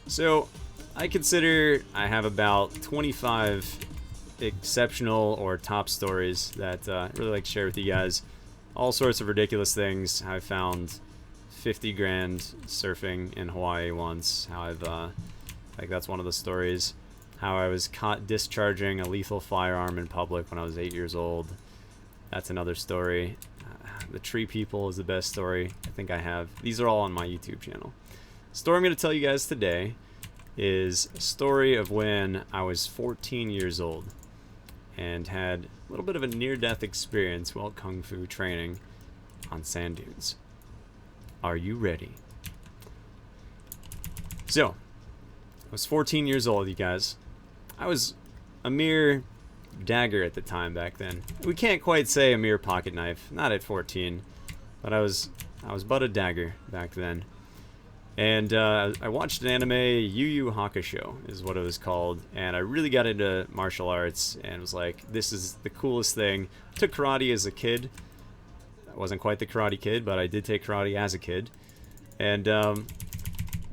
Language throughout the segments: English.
So, I consider I have about 25 exceptional or top stories that I really like to share with you guys. All sorts of ridiculous things. I found 50 grand surfing in Hawaii once. How I've, like, that's one of the stories. How I was caught discharging a lethal firearm in public when I was 8 years old. That's another story. The tree people is the best story I think I have. These are all on my YouTube channel. The story I'm going to tell you guys today is a story of when I was 14 years old and had a little bit of a near-death experience while kung fu training on sand dunes. Are you ready? So, I was 14 years old, you guys. I was a mere dagger at the time back then. We can't quite say a mere pocket knife, not at 14, but I was but a dagger back then. And I watched an anime, Yu Yu Hakusho is what it was called, and I really got into martial arts and was like, this is the coolest thing. I took karate as a kid. I wasn't quite the Karate Kid, but I did take karate as a kid. And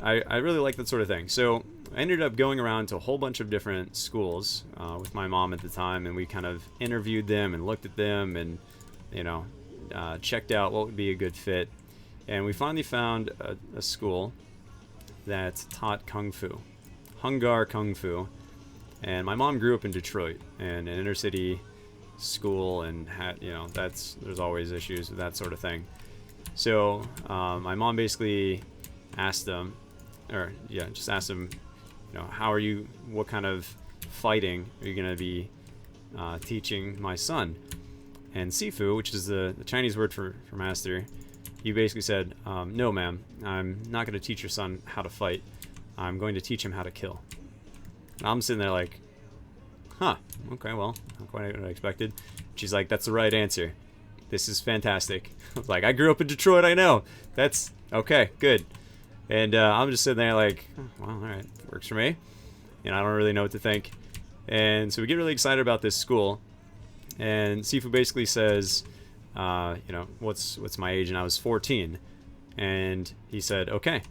I really like that sort of thing. So I ended up going around to a whole bunch of different schools with my mom at the time, and we kind of interviewed them and looked at them and, you know, checked out what would be a good fit. And we finally found a school that taught Kung Fu, Hungar Kung Fu. And my mom grew up in Detroit, and an inner city school, and had, you know, there's always issues with that sort of thing. So my mom basically asked them, just asked them, you know, what kind of fighting are you going to be teaching my son? And Sifu, which is the Chinese word for master, he basically said, no, ma'am, I'm not going to teach your son how to fight. I'm going to teach him how to kill. And I'm sitting there like, huh, okay, well, not quite what I expected. She's like, that's the right answer. This is fantastic. I was like, I grew up in Detroit, I know. That's, okay, good. And I'm just sitting there like, oh, well, all right, works for me. And I don't really know what to think. And so we get really excited about this school. And Sifu basically says, you know, what's my age? And I was 14. And he said, okay,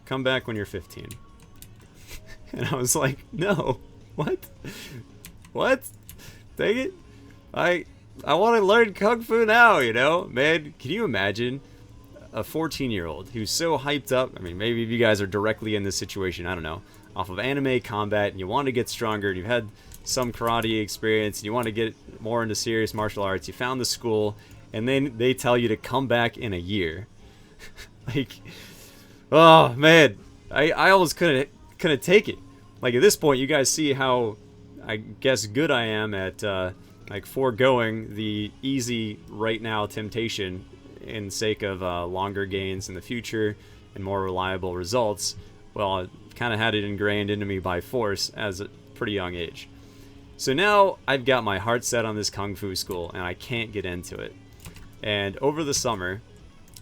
come back when you're 15. And I was like, no, what? What? Dang it. I want to learn Kung Fu now, you know? Man, can you imagine a 14-year-old who's so hyped up? I mean, maybe if you guys are directly in this situation, I don't know, off of anime combat, and you want to get stronger, and you've had some karate experience, and you want to get more into serious martial arts, you found the school, and then they tell you to come back in a year. Like, oh, man. I almost couldn't take it. Like, at this point, you guys see how, I guess, good I am at, like, foregoing the easy right now temptation in the sake of longer gains in the future and more reliable results. Well, I kind of had it ingrained into me by force as a pretty young age. So now I've got my heart set on this Kung Fu school, and I can't get into it. And over the summer,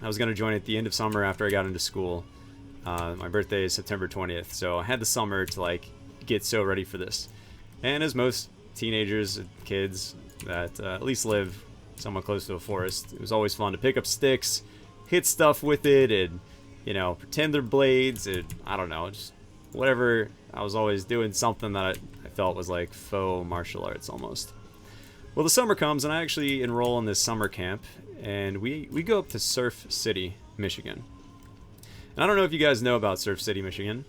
I was going to join at the end of summer after I got into school. My birthday is September 20th, so I had the summer to, like, get so ready for this. And as most teenagers, kids that at least live somewhat close to a forest, it was always fun to pick up sticks, hit stuff with it, and, you know, pretend they're blades, and I don't know, just whatever. I was always doing something that I felt was like faux martial arts almost. Well, the summer comes, and I actually enroll in this summer camp, and we go up to Surf City, Michigan. And I don't know if you guys know about Surf City, Michigan,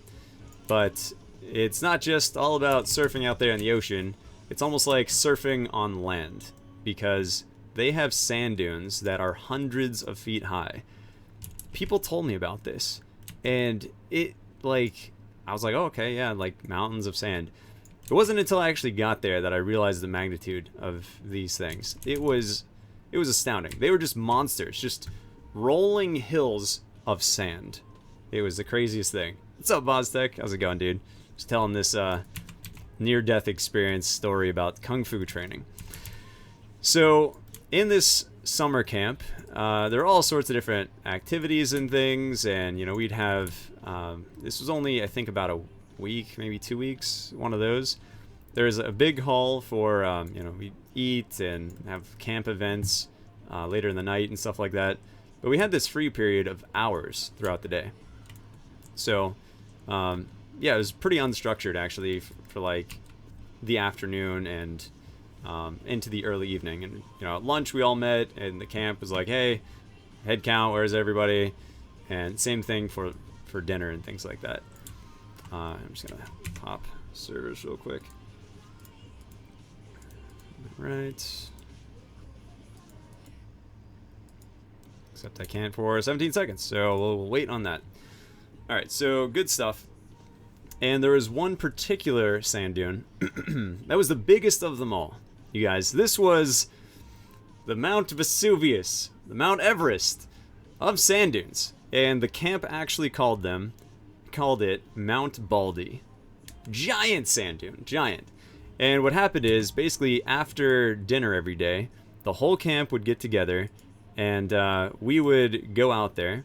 but it's not just all about surfing out there in the ocean. It's almost like surfing on land, because they have sand dunes that are hundreds of feet high. People told me about this, and it, like, I was like, oh, okay, yeah, like mountains of sand. It wasn't until I actually got there that I realized the magnitude of these things. It was astounding. They were just monsters, just rolling hills of sand. It was the craziest thing. What's up, Voztech? How's it going, dude? Just telling this near-death experience story about Kung Fu training. So, in this summer camp, there are all sorts of different activities and things, and, you know, we'd have, this was only, I think, about a week, maybe 2 weeks, one of those. There's a big hall for, you know, we eat and have camp events later in the night and stuff like that. But we had this free period of hours throughout the day. So Yeah, it was pretty unstructured actually for like the afternoon and into the early evening. And at lunch we all met, and the camp was like, "Hey, head count, where's everybody?" And same thing for dinner and things like that. I'm just gonna pop servers real quick. Right. Except I can't for 17 seconds, so we'll wait on that. All right, so good stuff. And there was one particular sand dune that was the biggest of them all, you guys. This was the Mount Vesuvius, the Mount Everest of sand dunes. And the camp actually called it Mount Baldy. Giant sand dune, giant. And what happened is, basically, after dinner every day, the whole camp would get together, and we would go out there,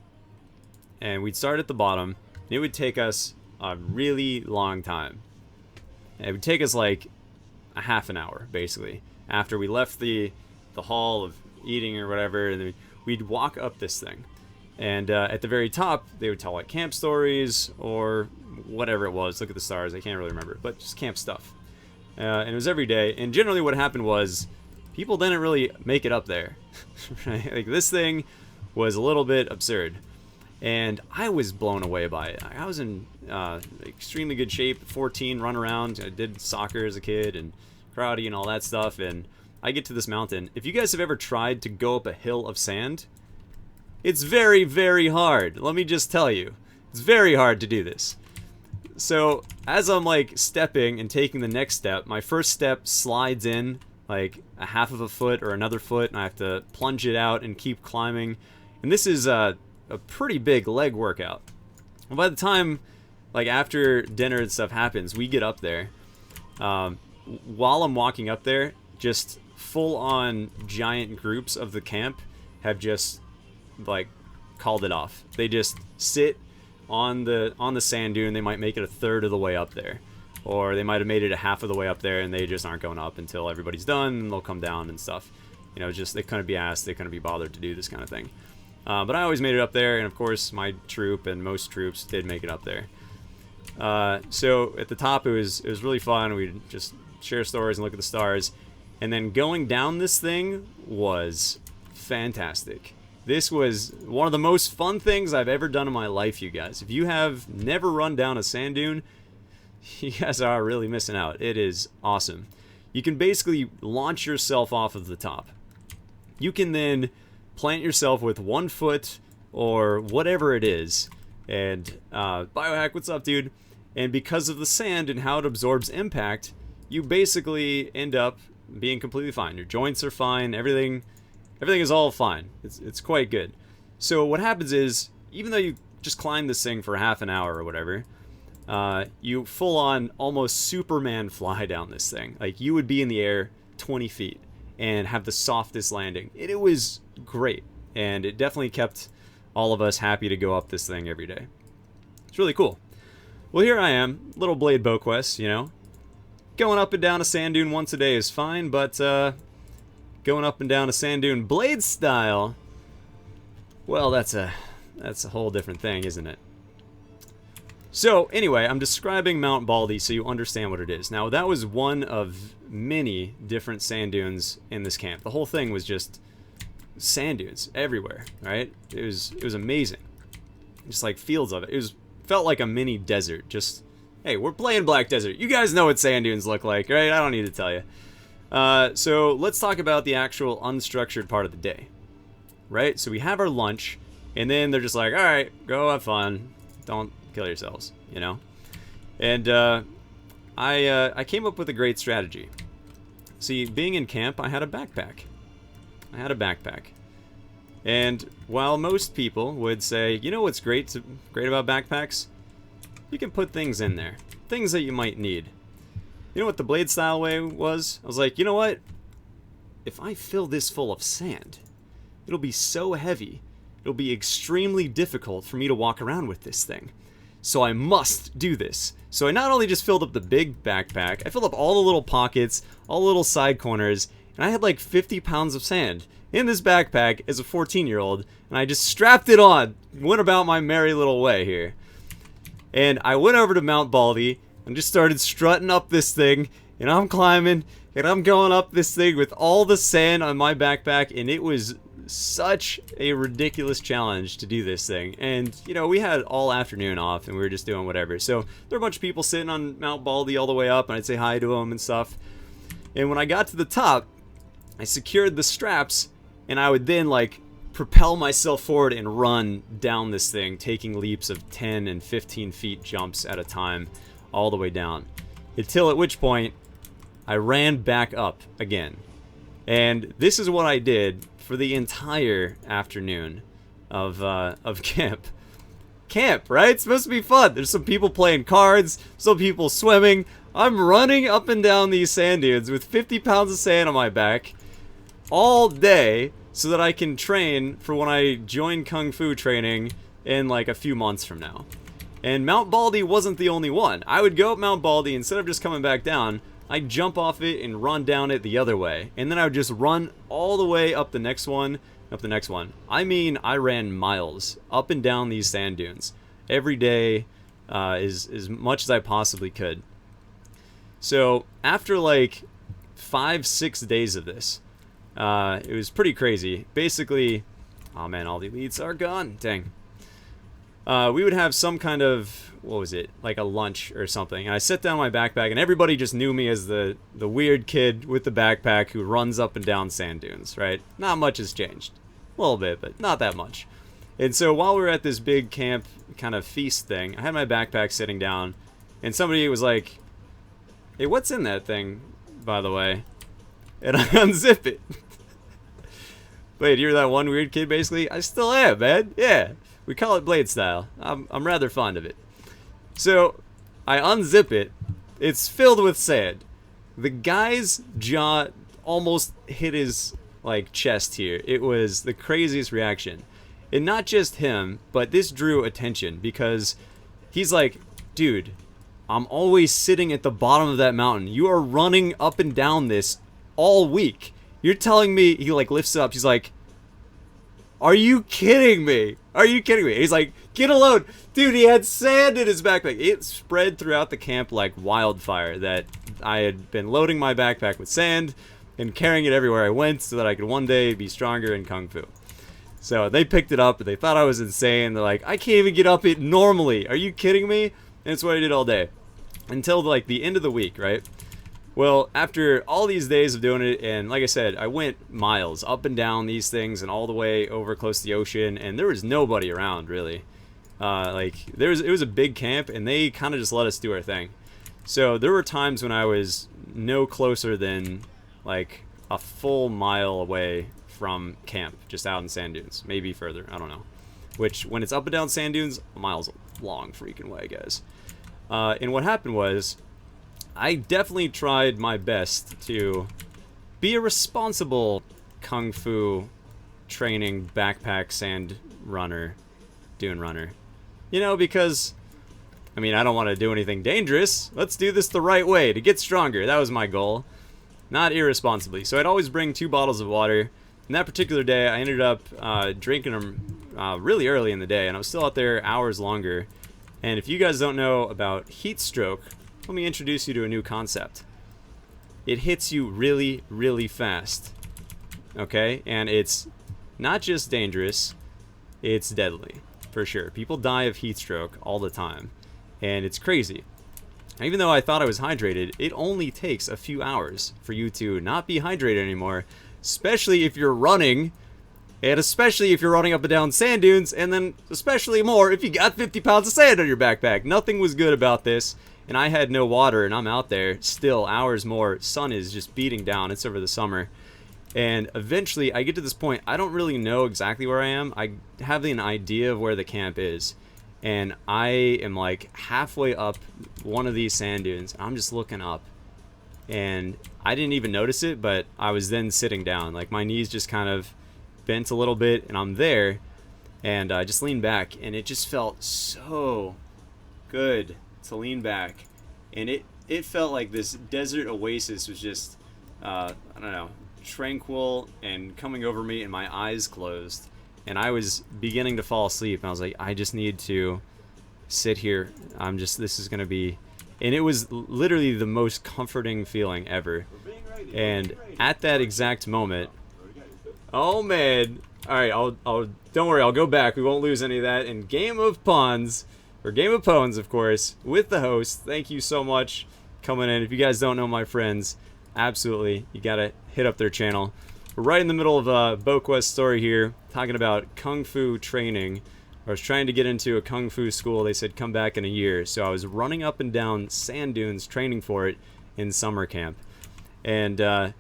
and we'd start at the bottom. And it would take us a really long time. It would take us like a half an hour, basically, after we left the hall of eating or whatever, and then we'd walk up this thing. And at the very top, they would tell like camp stories or whatever it was. Look at the stars. I can't really remember, but just camp stuff. And it was every day. And generally what happened was people didn't really make it up there. Right? Like, this thing was a little bit absurd. And I was blown away by it. I was in extremely good shape, 14, run around. I did soccer as a kid and karate and all that stuff. And I get to this mountain. If you guys have ever tried to go up a hill of sand, it's very, very hard. Let me just tell you. It's very hard to do this. So, as I'm like stepping and taking the next step, my first step slides in like a half of a foot or another foot, and I have to plunge it out and keep climbing. And this is a pretty big leg workout. And by the time, like, after dinner and stuff happens, we get up there. While I'm walking up there, just full-on giant groups of the camp have just like called it off. They just sit on the sand dune. They might make it a third of the way up there, or they might have made it a half of the way up there, and they just aren't going up until everybody's done, and they'll come down and stuff. Just they couldn't be asked, they couldn't be bothered to do this kind of thing. But I always made it up there, and of course my troop and most troops did make it up there. So at the top, it was really fun. We'd just share stories and look at the stars, and then going down this thing was fantastic. This was one of the most fun things I've ever done in my life, you guys. If you have never run down a sand dune, you guys are really missing out. It is awesome. You can basically launch yourself off of the top. You can then plant yourself with 1 foot or whatever it is. And Biohack, what's up, dude? And because of the sand and how it absorbs impact, you basically end up being completely fine. Your joints are fine. Everything is all fine. It's quite good. So what happens is, even though you just climb this thing for half an hour or whatever, you full on almost Superman fly down this thing. Like, you would be in the air 20 feet and have the softest landing. It was great, and it definitely kept all of us happy to go up this thing every day. It's really cool. Well, here I am, little Blade Bow Quest, Going up and down a sand dune once a day is fine, but going up and down a sand dune blade style, well, that's a whole different thing, isn't it? So anyway, I'm describing Mount Baldy so you understand what it is. Now, that was one of many different sand dunes in this camp. The whole thing was just sand dunes everywhere, right? It was amazing. Just like fields of it. It felt like a mini desert. Just, hey, we're playing Black Desert. You guys know what sand dunes look like, right? I don't need to tell you. So let's talk about the actual unstructured part of the day, right? So we have our lunch, and then they're just like, all right, go have fun. Don't kill yourselves, And I came up with a great strategy. See, being in camp, I had a backpack. And while most people would say, you know what's great about backpacks? You can put things in there. Things that you might need. You know what the blade style way was? I was like, you know what? If I fill this full of sand, it'll be so heavy, it'll be extremely difficult for me to walk around with this thing. So I must do this. So I not only just filled up the big backpack, I filled up all the little pockets, all the little side corners, and I had like 50 pounds of sand in this backpack as a 14-year-old, and I just strapped it on, went about my merry little way here. And I went over to Mount Baldy and just started strutting up this thing, and I'm climbing, and I'm going up this thing with all the sand on my backpack, and it was such a ridiculous challenge to do this thing. And, you know, we had all afternoon off, and we were just doing whatever. So there were a bunch of people sitting on Mount Baldy all the way up, and I'd say hi to them and stuff. And when I got to the top, I secured the straps, and I would then, like, propel myself forward and run down this thing, taking leaps of 10 and 15 feet jumps at a time all the way down. Until at which point, I ran back up again. And this is what I did for the entire afternoon of camp. Camp, right? It's supposed to be fun. There's some people playing cards, some people swimming. I'm running up and down these sand dunes with 50 pounds of sand on my back all day so that I can train for when I join Kung Fu training in like a few months from now. And Mount Baldy wasn't the only one. I would go up Mount Baldy, instead of just coming back down, I'd jump off it and run down it the other way. And then I would just run all the way up the next one, up the next one. I mean, I ran miles up and down these sand dunes every day, as much as I possibly could. So after like 5-6 days of this, it was pretty crazy. Basically, oh man, all the elites are gone. Dang. We would have some kind of, what was it, like a lunch or something. And I set down my backpack, and everybody just knew me as the weird kid with the backpack who runs up and down sand dunes, right? Not much has changed. A little bit, but not that much. And so while we were at this big camp kind of feast thing, I had my backpack sitting down, and somebody was like, hey, what's in that thing, by the way? And I unzip it. Wait, you're that one weird kid, basically? I still am, man. Yeah. We call it blade style. I'm rather fond of it. So, I unzip it. It's filled with sand. The guy's jaw almost hit his, like, chest here. It was the craziest reaction. And not just him, but this drew attention because he's like, dude, I'm always sitting at the bottom of that mountain. You are running up and down this all week. You're telling me, he like lifts it up. He's like, are you kidding me? Are you kidding me? He's like, get a load. Dude, he had sand in his backpack. It spread throughout the camp like wildfire that I had been loading my backpack with sand and carrying it everywhere I went so that I could one day be stronger in Kung Fu. So they picked it up, and they thought I was insane. They're like, I can't even get up it normally. Are you kidding me? And it's what I did all day. Until like the end of the week, right? Well, after all these days of doing it, and like I said, I went miles up and down these things and all the way over close to the ocean, and there was nobody around, really. It was a big camp, and they kind of just let us do our thing. So there were times when I was no closer than like a full mile away from camp, just out in sand dunes. Maybe further, I don't know. Which, when it's up and down sand dunes, a mile's a long freaking way, guys. And what happened was, I definitely tried my best to be a responsible Kung Fu training backpack sand runner, dune runner. You know, because, I mean, I don't want to do anything dangerous. Let's do this the right way to get stronger. That was my goal. Not irresponsibly. So I'd always bring 2 bottles of water. And that particular day, I ended up drinking them really early in the day, and I was still out there hours longer. And if you guys don't know about heat stroke, let me introduce you to a new concept. It hits you really, really fast. Okay? And it's not just dangerous, it's deadly. For sure. People die of heat stroke all the time. And it's crazy. Even though I thought I was hydrated, it only takes a few hours for you to not be hydrated anymore. Especially if you're running. And especially if you're running up and down sand dunes. And then especially more if you got 50 pounds of sand on your backpack. Nothing was good about this. And I had no water, and I'm out there still hours more. Sun is just beating down. It's over the summer. And eventually, I get to this point. I don't really know exactly where I am. I have an idea of where the camp is. And I am like halfway up one of these sand dunes. I'm just looking up. And I didn't even notice it, but I was then sitting down. Like, my knees just kind of bent a little bit, and I'm there. And I just leaned back, and it just felt so good to lean back, and it felt like this desert oasis was just I don't know, tranquil and coming over me, and my eyes closed, and I was beginning to fall asleep, and I was like, I just need to sit here. This is gonna be, and it was literally the most comforting feeling ever. And at that exact moment, oh man, all right, don't worry, I'll go back. We won't lose any of that. And Game of Pawns, or Game of Pawns, of course, with the host. Thank you so much coming in. If you guys don't know my friends, absolutely, you gotta hit up their channel. We're right in the middle of a BoQuest story here, talking about Kung Fu training. I was trying to get into a Kung Fu school. They said come back in a year. So I was running up and down sand dunes training for it in summer camp. And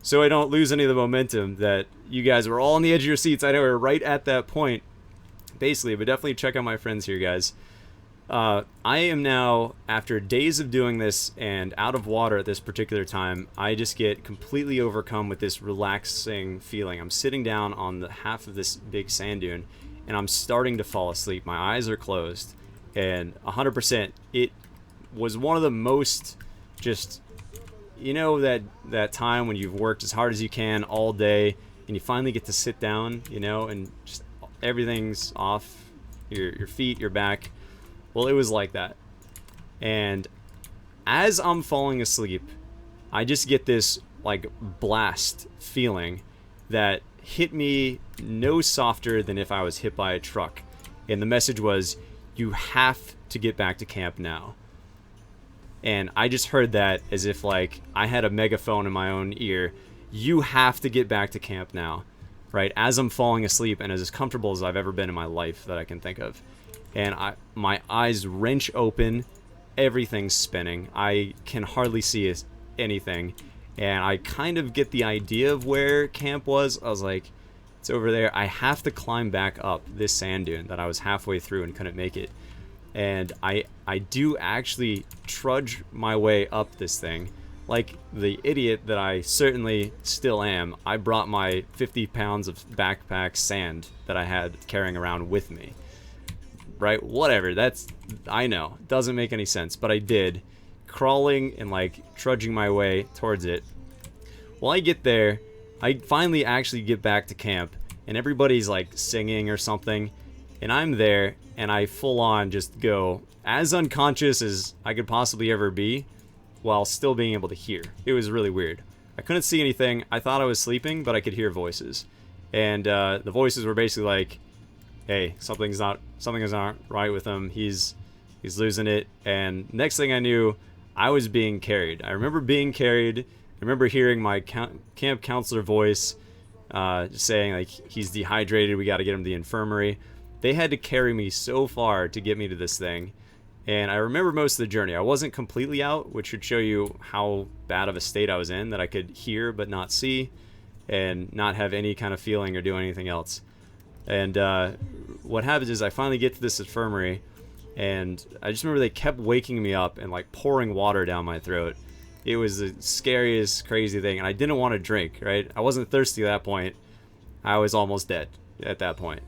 so I don't lose any of the momentum that you guys were all on the edge of your seats. I know we're right at that point, basically, but definitely check out my friends here, guys. I am now, after days of doing this and out of water at this particular time, I just get completely overcome with this relaxing feeling. I'm sitting down on the half of this big sand dune, and I'm starting to fall asleep. My eyes are closed, and 100%, it was one of the most just, you know, that time when you've worked as hard as you can all day, and you finally get to sit down, you know, and just everything's off your feet, your back. Well, it was like that. And as I'm falling asleep, I just get this like blast feeling that hit me no softer than if I was hit by a truck. And the message was, you have to get back to camp now. And I just heard that as if like I had a megaphone in my own ear. You have to get back to camp now, right? As I'm falling asleep, and as comfortable as I've ever been in my life that I can think of. And my eyes wrench open, everything's spinning. I can hardly see anything. And I kind of get the idea of where camp was. I was like, it's over there. I have to climb back up this sand dune that I was halfway through and couldn't make it. And I do actually trudge my way up this thing. Like the idiot that I certainly still am, I brought my 50 pounds of backpack sand that I had carrying around with me. Right? Whatever. That's, I know, doesn't make any sense, but I did. Crawling and like trudging my way towards it. Well, I get there, I finally actually get back to camp, and everybody's like singing or something, and I'm there, and I full on just go as unconscious as I could possibly ever be, while still being able to hear. It was really weird. I couldn't see anything. I thought I was sleeping, but I could hear voices, and the voices were basically like, hey, something is not right with him. He's losing it. And next thing I knew, I was being carried. I remember being carried. I remember hearing my camp counselor voice saying like, he's dehydrated, we got to get him to the infirmary. They had to carry me so far to get me to this thing. And I remember most of the journey. I wasn't completely out, which should show you how bad of a state I was in, that I could hear but not see and not have any kind of feeling or do anything else. And what happens is I finally get to this infirmary, and I just remember they kept waking me up and like pouring water down my throat. It was the scariest, crazy thing, and I didn't want to drink, right? I wasn't thirsty at that point. I was almost dead at that point.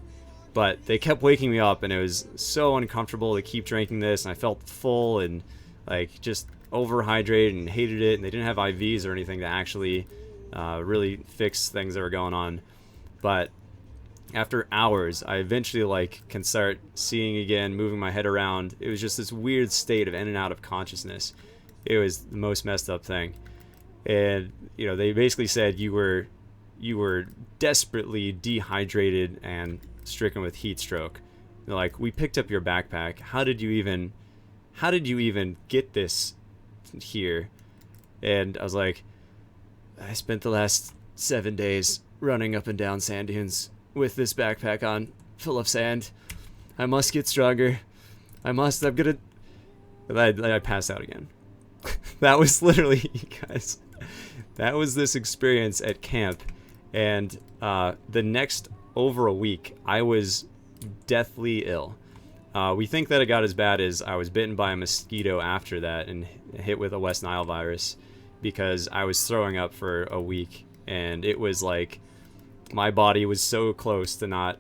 But they kept waking me up, and it was so uncomfortable to keep drinking this, and I felt full and like just overhydrated and hated it, and they didn't have IVs or anything to actually really fix things that were going on. But after hours, I eventually like can start seeing again, moving my head around. It was just this weird state of in and out of consciousness. It was the most messed up thing. And you know, they basically said you were desperately dehydrated and stricken with heat stroke. They're like, we picked up your backpack. How did you even get this here? And I was like, I spent the last 7 days running up and down sand dunes with this backpack on, full of sand. I must get stronger. I'm gonna... I passed out again. That was literally, you guys, that was this experience at camp. And the next over a week, I was deathly ill. We think that it got as bad as I was bitten by a mosquito after that and hit with a West Nile virus, because I was throwing up for a week, and it was like my body was so close to not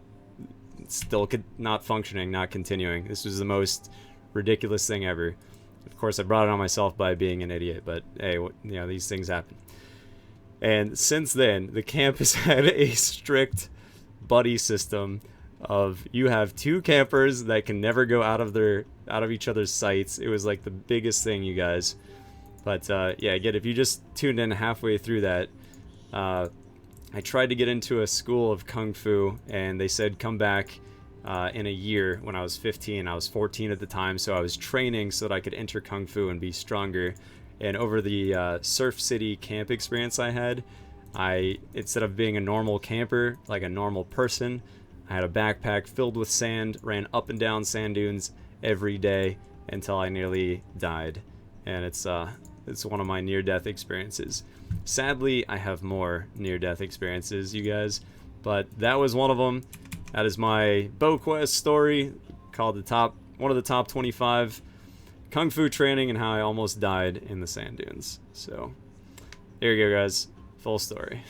functioning, not continuing. This was the most ridiculous thing ever. Of course, I brought it on myself by being an idiot, but hey, you know, these things happen. And since then, the camp has had a strict buddy system of, you have 2 campers that can never go out of their out of each other's sights. It was like the biggest thing, you guys. But yeah, again, if you just tuned in halfway through that, I tried to get into a school of Kung Fu, and they said come back in a year. When I was 15. I was 14 at the time, so I was training so that I could enter Kung Fu and be stronger. And over the Surf City camp experience I had, instead of being a normal camper, like a normal person, I had a backpack filled with sand, ran up and down sand dunes every day until I nearly died. And it's one of my near-death experiences. Sadly, I have more near-death experiences, you guys, but that was one of them. That is my BoQuest story, called one of the top 25 Kung Fu training and how I almost died in the sand dunes. So, there you go, guys. Full story.